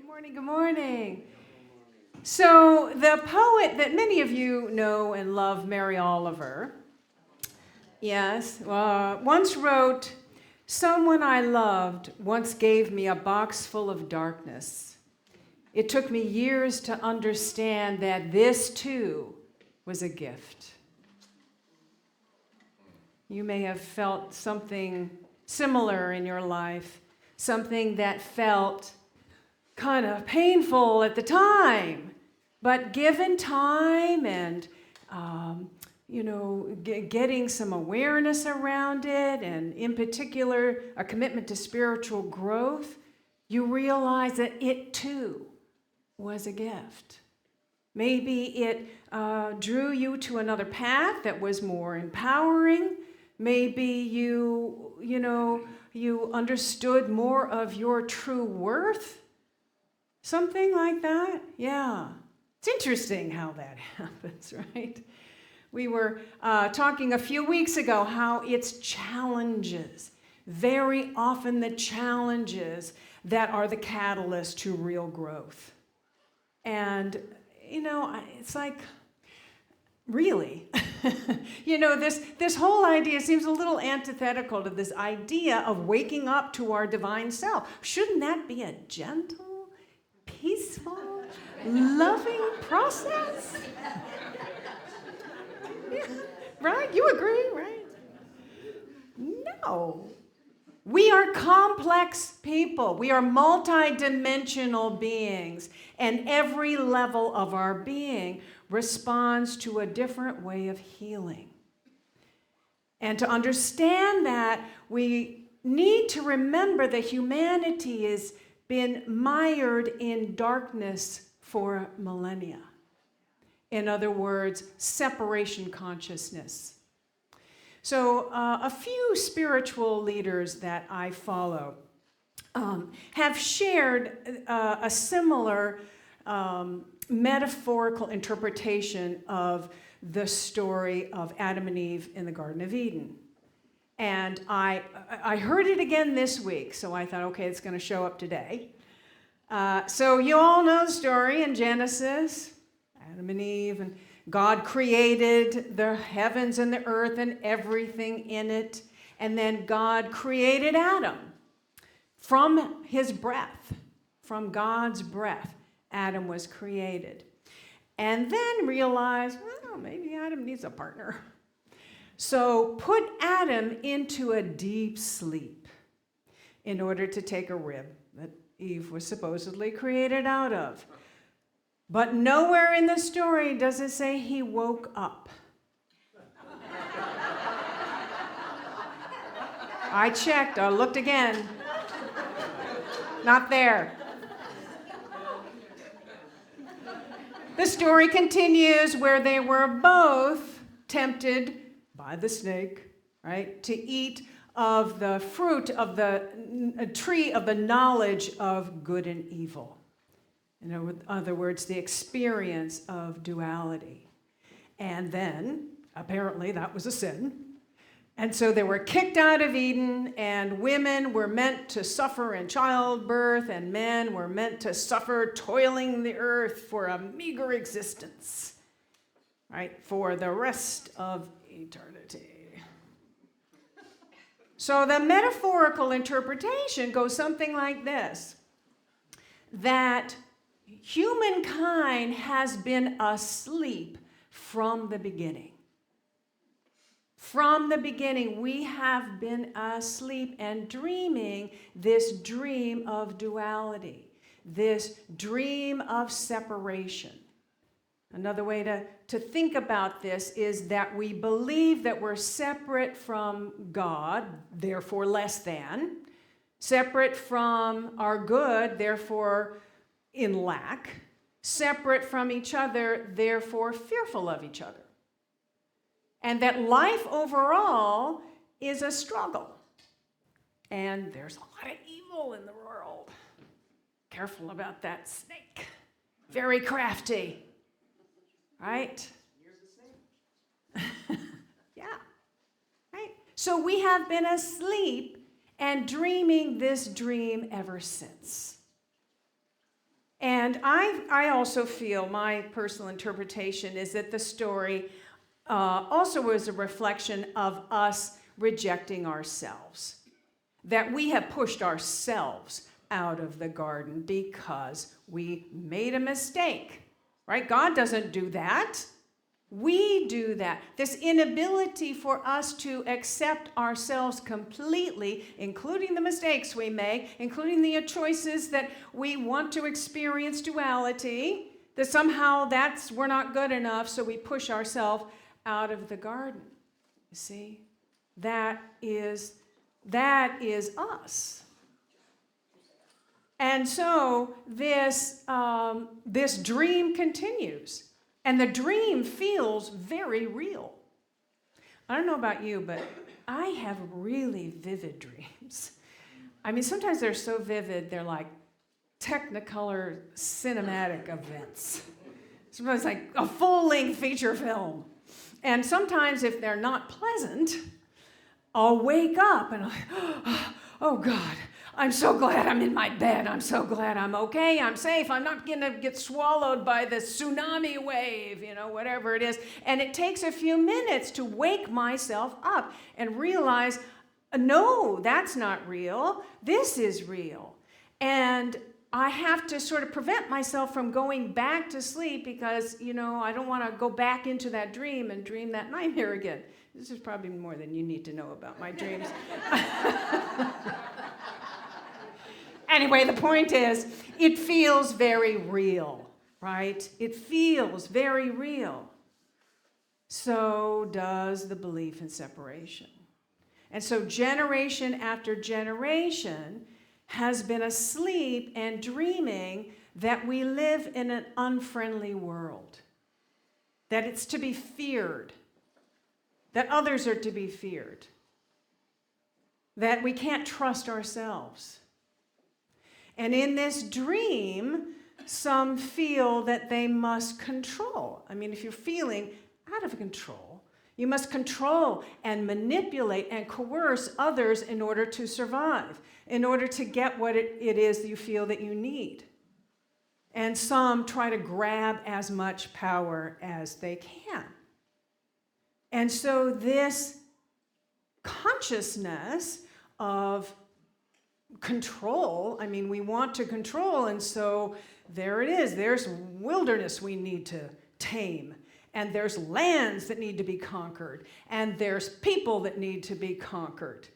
morning, good morning. So the poet that many of you know and love, Mary Oliver, yes, once wrote, "Someone I loved once gave me a box full of darkness. It took me years to understand that this too was a gift." You may have felt something similar in your life, something that felt kind of painful at the time, but given time and, getting some awareness around it, and in particular, a commitment to spiritual growth, you realize that it too was a gift. Maybe it drew you to another path that was more empowering. Maybe you understood more of your true worth. Something like that, yeah. It's interesting how that happens, right? We were talking a few weeks ago how it's challenges, very often the challenges that are the catalyst to real growth. And, it's like, really? This whole idea seems a little antithetical to this idea of waking up to our divine self. Shouldn't that be a gentle, peaceful, loving process? Yeah, right? You agree, right? No. We are complex people. We are multidimensional beings, and every level of our being responds to a different way of healing. And to understand that, we need to remember that humanity has been mired in darkness for millennia. In other words, separation consciousness. So a few spiritual leaders that I follow have shared a similar metaphorical interpretation of the story of Adam and Eve in the Garden of Eden. And I heard it again this week, so I thought, okay, it's going to show up today. So you all know the story in Genesis, Adam and Eve, and God created the heavens and the earth and everything in it. And then God created Adam from his breath, from God's breath. Adam was created. And then realized, well, maybe Adam needs a partner. So put Adam into a deep sleep in order to take a rib that Eve was supposedly created out of. But nowhere in the story does it say he woke up. I checked, I looked again. Not there. The story continues where they were both tempted by the snake, right, to eat of the fruit of the tree of the knowledge of good and evil. In other words, the experience of duality. And then, apparently, that was a sin. And so they were kicked out of Eden, and women were meant to suffer in childbirth, and men were meant to suffer toiling the earth for a meager existence, right, for the rest of eternity. So the metaphorical interpretation goes something like this, that humankind has been asleep from the beginning. From the beginning, we have been asleep and dreaming this dream of duality, this dream of separation. Another way to think about this is that we believe that we're separate from God, therefore less than, separate from our good, therefore in lack, separate from each other, therefore fearful of each other. And that life overall is a struggle. And there's a lot of evil in the world. Careful about that snake. Very crafty. Right? Yeah. Right? So we have been asleep and dreaming this dream ever since. And I also feel, my personal interpretation is that the story also was a reflection of us rejecting ourselves. That we have pushed ourselves out of the garden because we made a mistake, right? God doesn't do that. We do that. This inability for us to accept ourselves completely, including the mistakes we make, including the choices that we want to experience duality, that somehow we're not good enough, so we push ourselves out of the garden. You see? That is us. And so this dream continues. And the dream feels very real. I don't know about you, but I have really vivid dreams. I mean, sometimes they're so vivid, they're like Technicolor cinematic events. Sometimes like a full-length feature film. And sometimes if they're not pleasant, I'll wake up and I'm like, oh God, I'm so glad I'm in my bed. I'm so glad I'm okay. I'm safe. I'm not going to get swallowed by the tsunami wave, whatever it is. And it takes a few minutes to wake myself up and realize, no, that's not real. This is real. And I have to sort of prevent myself from going back to sleep because, I don't want to go back into that dream and dream that nightmare again. This is probably more than you need to know about my dreams. Anyway, the point is, it feels very real, right? It feels very real. So does the belief in separation. And so generation after generation has been asleep and dreaming that we live in an unfriendly world, that it's to be feared, that others are to be feared, that we can't trust ourselves. And in this dream, some feel that they must control. I mean, if you're feeling out of control, you must control and manipulate and coerce others in order to survive, in order to get what it is that you feel that you need. And some try to grab as much power as they can. And so this consciousness of control, I mean, we want to control, and so there it is. There's wilderness we need to tame, and there's lands that need to be conquered, and there's people that need to be conquered.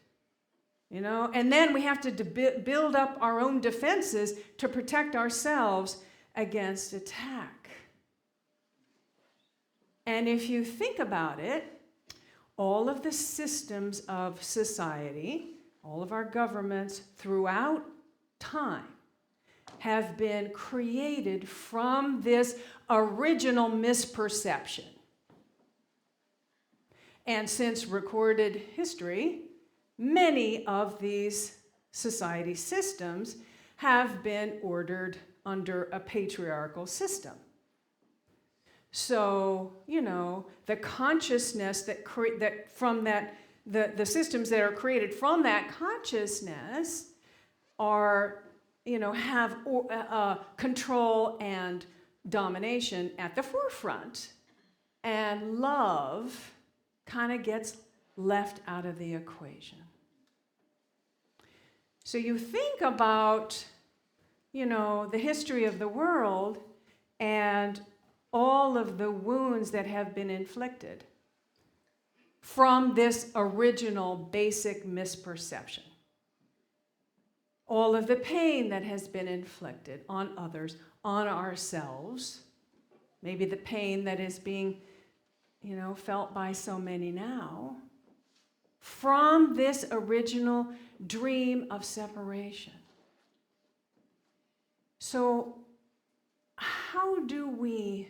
And then we have to build up our own defenses to protect ourselves against attack. And if you think about it, all of the systems of society, all of our governments throughout time have been created from this original misperception. And since recorded history, many of these society systems have been ordered under a patriarchal system. So, the consciousness the systems that are created from that consciousness are, have control and domination at the forefront. And love kind of gets left out of the equation. So you think about, the history of the world and all of the wounds that have been inflicted from this original basic misperception. All of the pain that has been inflicted on others, on ourselves, maybe the pain that is being, felt by so many now, from this original dream of separation. So, how do we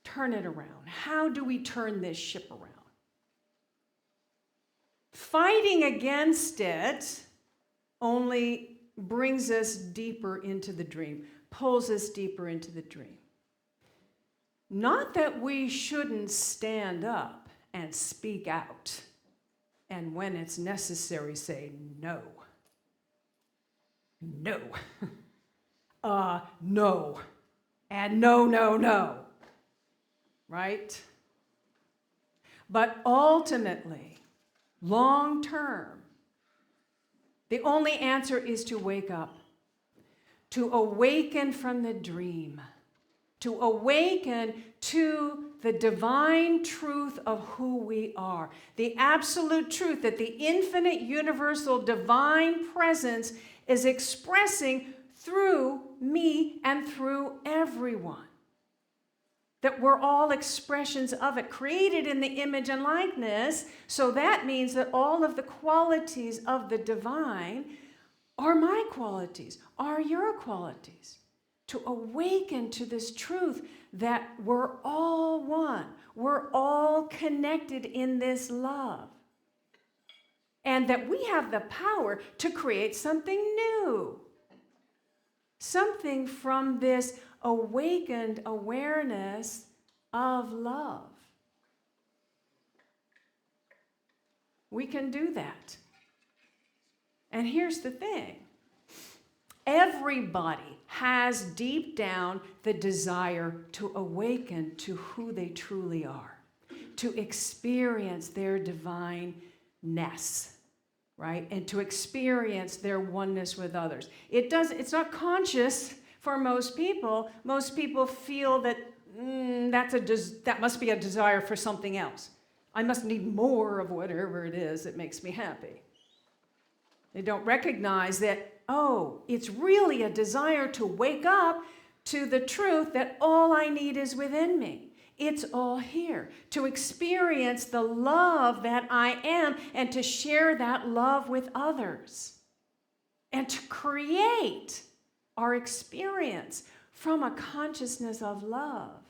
turn it around? How do we turn this ship around? Fighting against it only brings us deeper into the dream, pulls us deeper into the dream. Not that we shouldn't stand up and speak out, and when it's necessary, say no. No. no. And no, no, no. Right? But ultimately, long term, the only answer is to wake up, to awaken from the dream, to awaken to the divine truth of who we are, the absolute truth that the infinite, universal, divine presence is expressing through me and through everyone. That we're all expressions of it, created in the image and likeness. So that means that all of the qualities of the divine are my qualities, are your qualities. To awaken to this truth that we're all one. We're all connected in this love. And that we have the power to create something new. Something from this awakened awareness of love. We can do that. And here's the thing. Everybody has deep down the desire to awaken to who they truly are, to experience their divineness, right? And to experience their oneness with others. It's not conscious for most people. Most people feel that that must be a desire for something else. I must need more of whatever it is that makes me happy. They don't recognize that, it's really a desire to wake up to the truth that all I need is within me. It's all here. To experience the love that I am and to share that love with others. And to create our experience from a consciousness of love.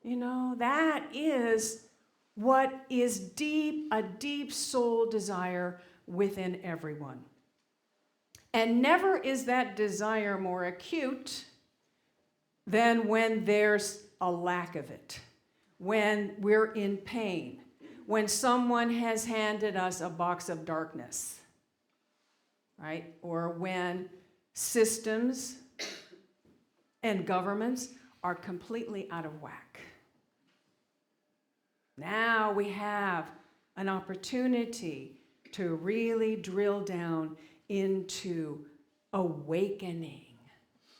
That is what is a deep soul desire within everyone. And never is that desire more acute than when there's a lack of it, when we're in pain, when someone has handed us a box of darkness, right? Or when systems and governments are completely out of whack. Now we have an opportunity to really drill down into awakening.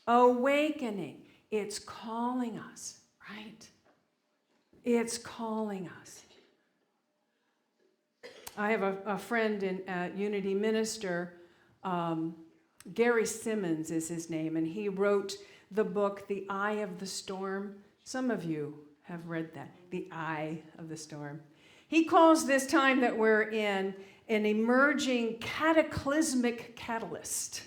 Awakening. It's calling us, right? It's calling us. I have a friend in Unity Minister, Gary Simmons is his name, and he wrote the book, The Eye of the Storm. Some of you have read that, The Eye of the Storm. He calls this time that we're in an emerging cataclysmic catalyst.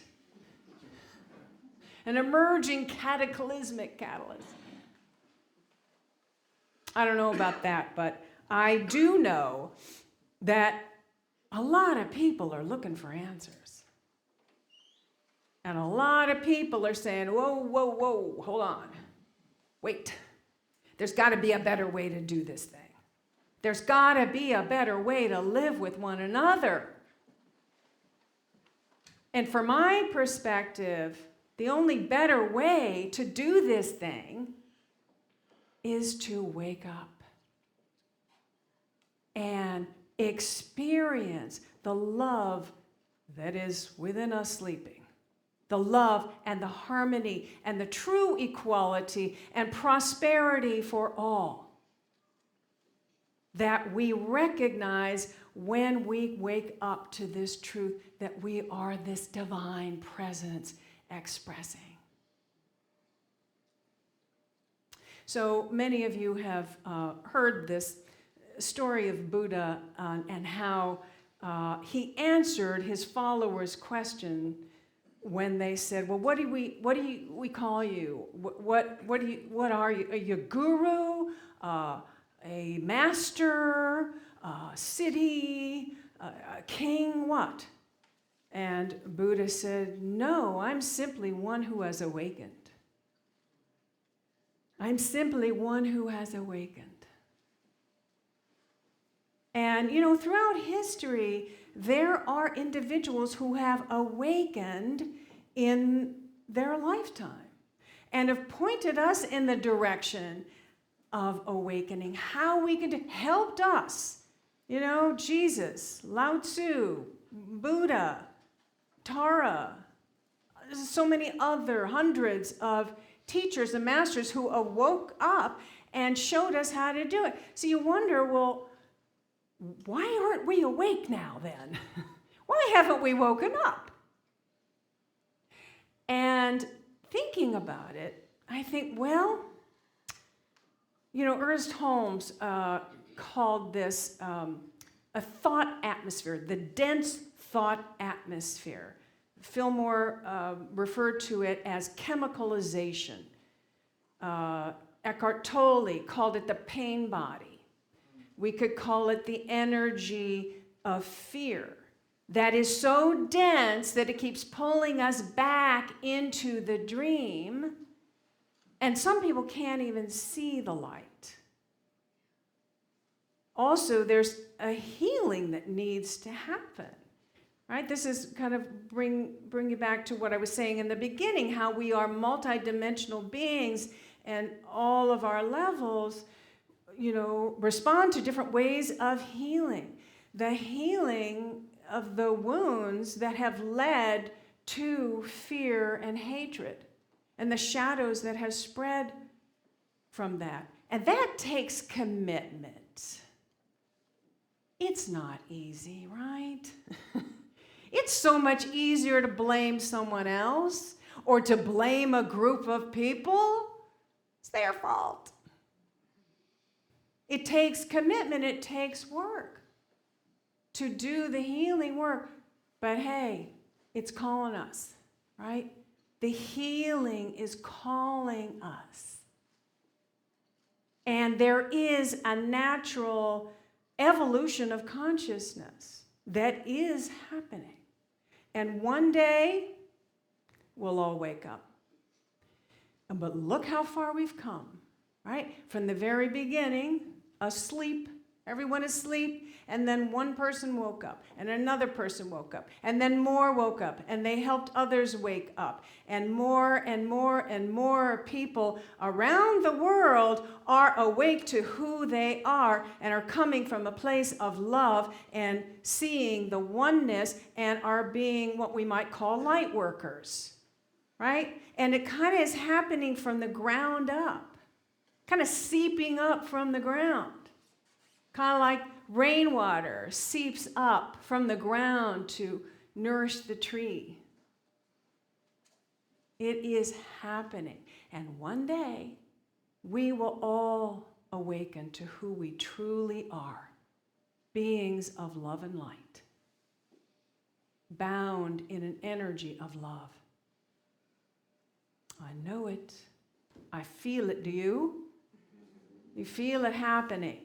An emerging cataclysmic catalyst. I don't know about that, but I do know that a lot of people are looking for answers. And a lot of people are saying, whoa, hold on. Wait. There's got to be a better way to do this thing. There's got to be a better way to live with one another. And from my perspective, the only better way to do this thing is to wake up and experience the love that is within us sleeping. The love and the harmony and the true equality and prosperity for all that we recognize when we wake up to this truth that we are this divine presence expressing. So many of you have heard this story of Buddha and how he answered his followers' question when they said, "Well, what do we call you? What are you? Are you a guru, a master, a city, a king? What?" And Buddha said, "No, I'm simply one who has awakened. I'm simply one who has awakened." And throughout history, there are individuals who have awakened in their lifetime and have pointed us in the direction of awakening, how we could helped us. You know, Jesus, Lao Tzu, Buddha, Tara, so many other hundreds of teachers and masters who awoke up and showed us how to do it. So you wonder, well, why aren't we awake now then? Why haven't we woken up? And thinking about it, I think, well, you know, Ernest Holmes called this a thought atmosphere, the dense thought atmosphere. Fillmore referred to it as chemicalization. Eckhart Tolle called it the pain body. We could call it the energy of fear that is so dense that it keeps pulling us back into the dream, and some people can't even see the light. Also, there's a healing that needs to happen, right? This is kind of bring you back to what I was saying in the beginning, how we are multidimensional beings, and all of our levels, you know, respond to different ways of healing. The healing of the wounds that have led to fear and hatred, and the shadows that have spread from that. And that takes commitment. It's not easy, right? It's so much easier to blame someone else or to blame a group of people. It's their fault. It takes commitment, it takes work to do the healing work. But hey, it's calling us, right? The healing is calling us. And there is a natural evolution of consciousness that is happening. And one day, we'll all wake up. But look how far we've come, right? From the very beginning, asleep, everyone asleep, and then one person woke up, and another person woke up, and then more woke up, and they helped others wake up. And more and more and more people around the world are awake to who they are and are coming from a place of love and seeing the oneness and are being what we might call light workers, right? And it kind of is happening from the ground up, kind of seeping up from the ground. Kind of like rainwater seeps up from the ground to nourish the tree. It is happening. And one day, we will all awaken to who we truly are. Beings of love and light. Bound in an energy of love. I know it. I feel it. Do you? You feel it happening.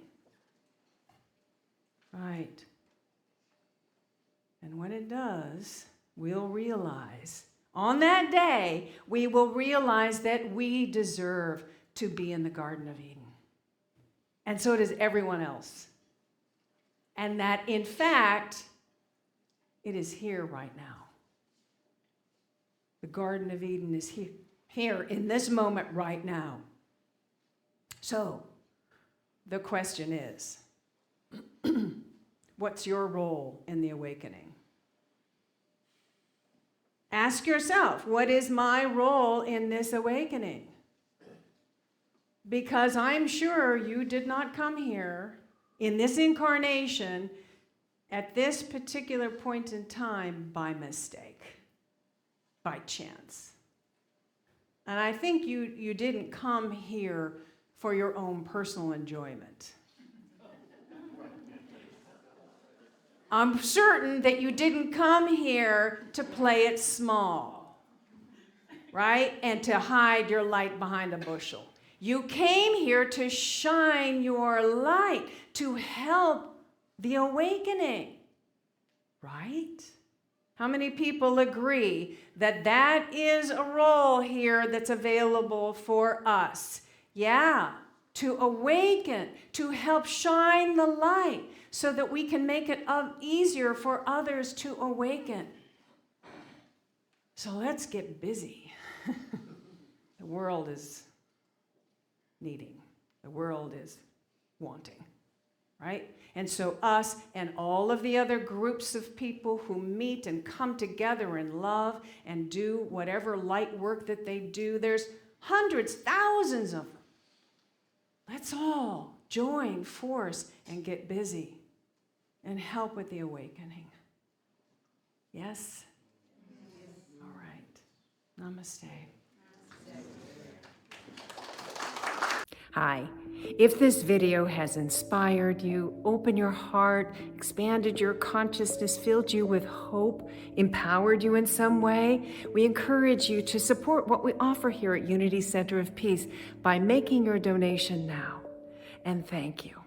Right. And when it does, we'll realize, on that day, we will realize that we deserve to be in the Garden of Eden. And so does everyone else. And that, in fact, it is here right now. The Garden of Eden is here in this moment right now. So, the question is, what's your role in the awakening? Ask yourself, what is my role in this awakening? Because I'm sure you did not come here in this incarnation at this particular point in time by mistake, by chance. And I think you didn't come here for your own personal enjoyment. I'm certain that you didn't come here to play it small, right? And to hide your light behind a bushel. You came here to shine your light, to help the awakening, right? How many people agree that that is a role here that's available for us? Yeah, to awaken, to help shine the light so that we can make it easier for others to awaken. So let's get busy. The world is needing. The world is wanting, right? And so us and all of the other groups of people who meet and come together in love and do whatever light work that they do, there's hundreds, thousands of them. Let's all join force and get busy and help with the awakening. Yes? All right. Namaste. Hi. If this video has inspired you, opened your heart, expanded your consciousness, filled you with hope, empowered you in some way, we encourage you to support what we offer here at Unity Center of Peace by making your donation now. And thank you.